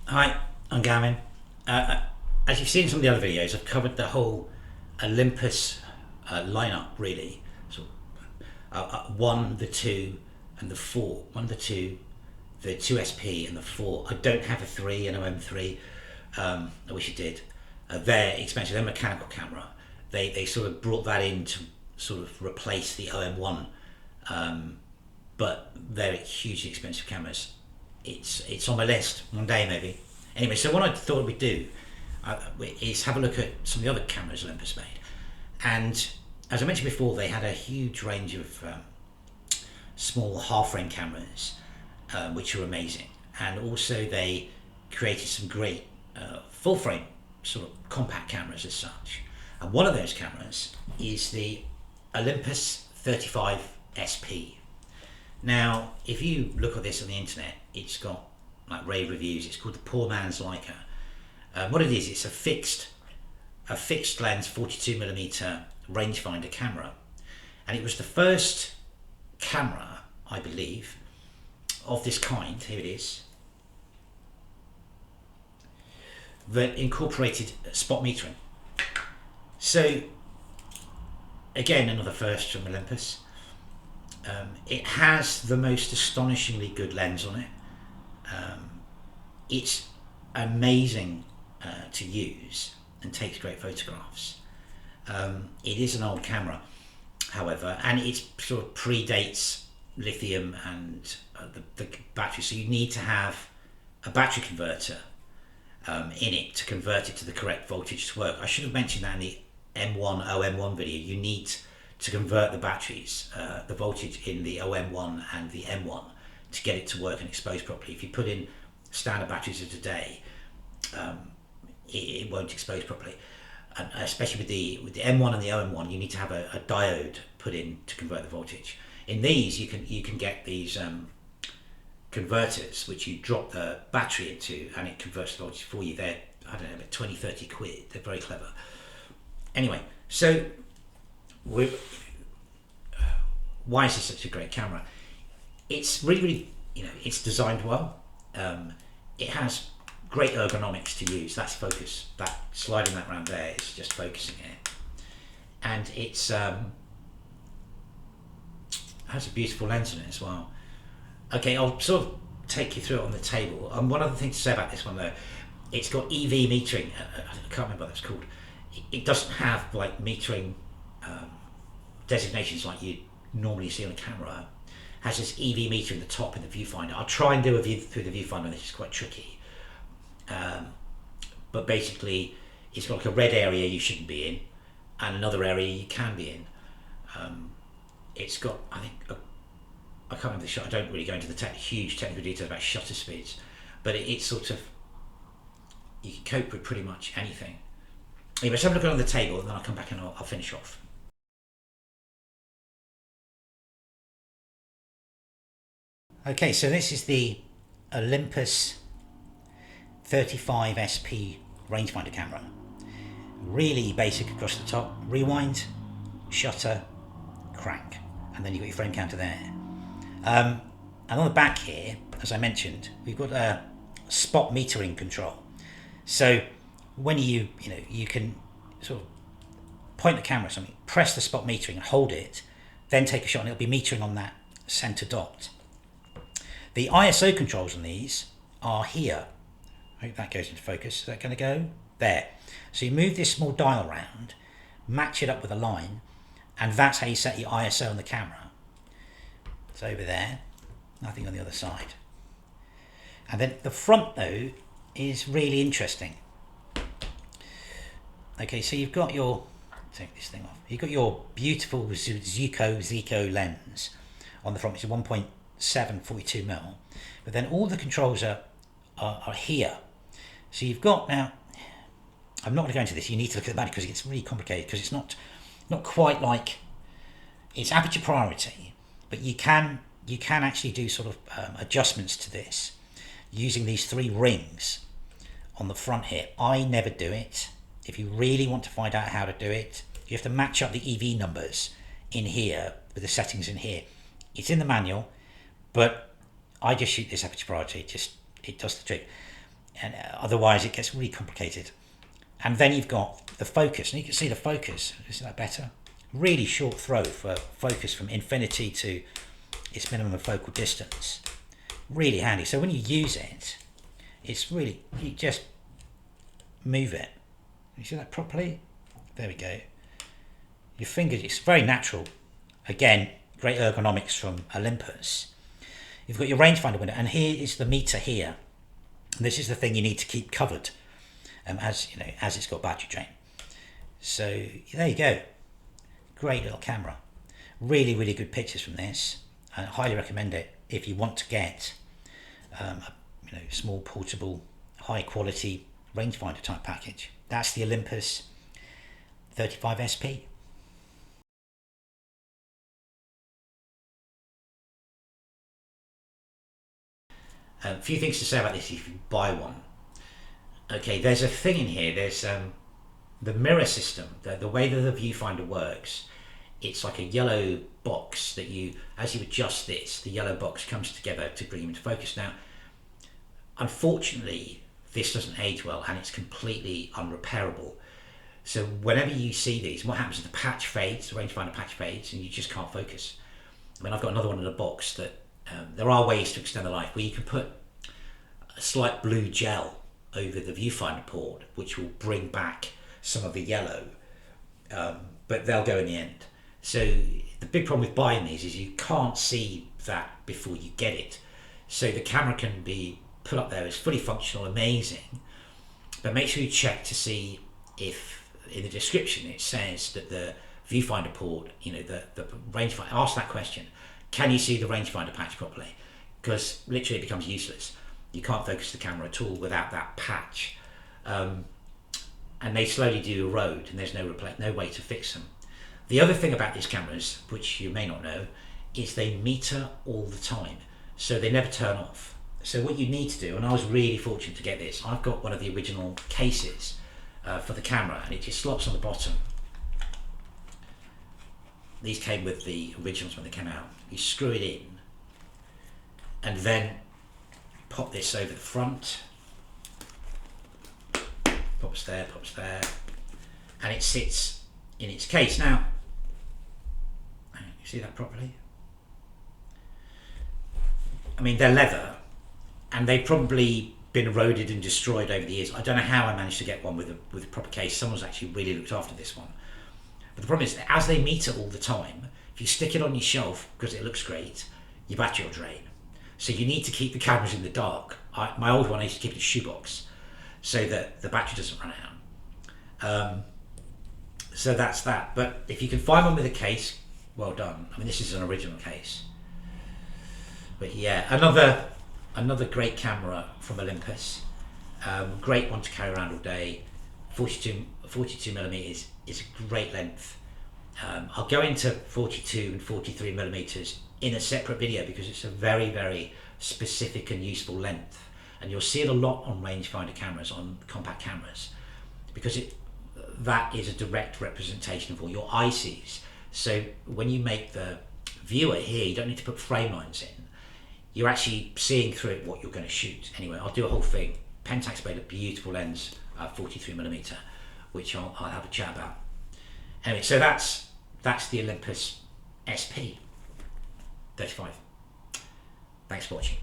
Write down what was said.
Hi, I'm Gavin. As you've seen in some of the other videos, I've covered the whole Olympus lineup really. So one, the two, and the four. One, the two, the 2SP, and the four. I don't have a three, an OM3. I wish I did. They're expensive. They're mechanical camera. They sort of brought that in to sort of replace the OM1, but they're hugely expensive cameras. It's on my list one day maybe. Anyway, so what I thought we'd do is have a look at some of the other cameras Olympus made, and as I mentioned before, they had a huge range of small half frame cameras, which are amazing, and also they created some great full frame sort of compact cameras as such. And one of those cameras is the Olympus 35SP. Now, if you look at this on the internet, it's got like rave reviews. It's called the poor man's Leica. What it is, it's a fixed lens 42mm rangefinder camera, and it was the first camera, I believe, of this kind. Here it is, that incorporated spot metering. So, again, another first from Olympus. It has the most astonishingly good lens on it. It's amazing to use and takes great photographs. It is an old camera, however, and it sort of predates lithium and the battery, so you need to have a battery converter in it to convert it to the correct voltage to work. I should have mentioned that in the M1 OM1 video. You need to convert the batteries, the voltage in the OM1 and the M1 to get it to work and expose properly. If you put in standard batteries of today, it won't expose properly. And especially with the M1 and the OM1, you need to have a diode put in to convert the voltage. In these, you can get these converters which you drop the battery into and it converts the voltage for you. They're, I don't know, about 20-30 quid. They're very clever. Anyway, so why is this such a great camera? It's really, it's designed well. It has great ergonomics to use. That's focus. That sliding that around there is just focusing it, and it's has a beautiful lens in it as well. Okay, I'll sort of take you through it on the table. One other thing to say about this one though, it's got EV metering. I can't remember what that's called. It doesn't have like metering designations like you normally see on a camera. It has this EV meter in the top in the viewfinder. I'll try and do a view through the viewfinder. This is quite tricky, but basically, it's got like a red area you shouldn't be in, and another area you can be in. It's got, I think, I can't remember the shot. I don't really go into the huge technical details about shutter speeds, but it's sort of, you can cope with pretty much anything. Anyway, let's have a look on the table, and then I'll come back and I'll finish off. Okay, so this is the Olympus 35SP rangefinder camera. Really basic across the top. Rewind, shutter, crank, and then you've got your frame counter there. And on the back here, as I mentioned, we've got a spot metering control. So when you can sort of point the camera at something, press the spot metering, hold it, then take a shot, and it'll be metering on that center dot. The ISO controls on these are here. I hope that goes into focus. Is that going to go? There. So you move this small dial around, match it up with a line, and that's how you set your ISO on the camera. It's over there, nothing on the other side. And then the front though is really interesting. Okay, so you've got your, take this thing off, you've got your beautiful Zico lens on the front, which is 1.7 42mm, but then all the controls are here. So you've got, now I'm not going to go into this, you need to look at the battery because it's really complicated, because it's not quite like, it's aperture priority, but you can actually do sort of adjustments to this using these three rings on the front here. I never do it. If you really want to find out how to do it, you have to match up the EV numbers in here with the settings in here. It's in the manual, but I just shoot this aperture priority. It does the trick. and otherwise it gets really complicated. And then you've got the focus, and you can see the focus. Isn't that better? Really short throw for focus from infinity to its minimum focal distance. Really handy. So when you use it, it's really, you just move it. You see that properly? There we go. Your fingers, it's very natural. Again, great ergonomics from Olympus. You've got your rangefinder window, and here is the meter here. And this is the thing you need to keep covered, as you know, as it's got battery drain. So there you go. Great little camera. Really, really good pictures from this. I highly recommend it if you want to get a small, portable, high quality rangefinder type package. That's the Olympus 35 SP. A few things to say about this if you buy one. Okay, there's a thing in here. There's the mirror system. The way that the viewfinder works, it's like a yellow box that you, as you adjust this, the yellow box comes together to bring you into focus. Now, unfortunately, this doesn't age well, and it's completely unrepairable. So whenever you see these, what happens is the patch fades, the rangefinder patch fades, and you just can't focus. I mean, I've got another one in a box that there are ways to extend the life where you can put a slight blue gel over the viewfinder port, which will bring back some of the yellow, but they'll go in the end. So the big problem with buying these is you can't see that before you get it. So the camera can be put up there as fully functional, amazing, but make sure you check to see if in the description it says that the viewfinder port, the rangefinder, ask that question, can you see the rangefinder patch properly? Because literally it becomes useless. You can't focus the camera at all without that patch. And they slowly do erode, and there's no way to fix them. The other thing about these cameras, which you may not know, is they meter all the time. So they never turn off. So what you need to do, and I was really fortunate to get this, I've got one of the original cases for the camera, and it just slots on the bottom. These came with the originals when they came out. You screw it in, and then pop this over the front. Pops there, and it sits in its case. Now, you see that properly? I mean, they're leather, and they've probably been eroded and destroyed over the years. I don't know how I managed to get one with a proper case. Someone's actually really looked after this one. But the problem is, as they meter all the time, if you stick it on your shelf because it looks great, your battery will drain. So you need to keep the cameras in the dark. My old one, I used to keep it in a shoebox so that the battery doesn't run out. So that's that. But if you can find one with a case, well done. I mean, this is an original case. But yeah, another great camera from Olympus. Great one to carry around all day. 42mm is a great length. I'll go into 42 and 43mm in a separate video because it's a very, very specific and useful length, and you'll see it a lot on rangefinder cameras, on compact cameras, because that is a direct representation of all your eye sees. So when you make the viewer here, you don't need to put frame lines in. You're actually seeing through it what you're going to shoot. Anyway, I'll do a whole thing. Pentax made a beautiful lens, 43mm, which I'll have a chat about. Anyway, so that's the Olympus SP 35. Thanks for watching.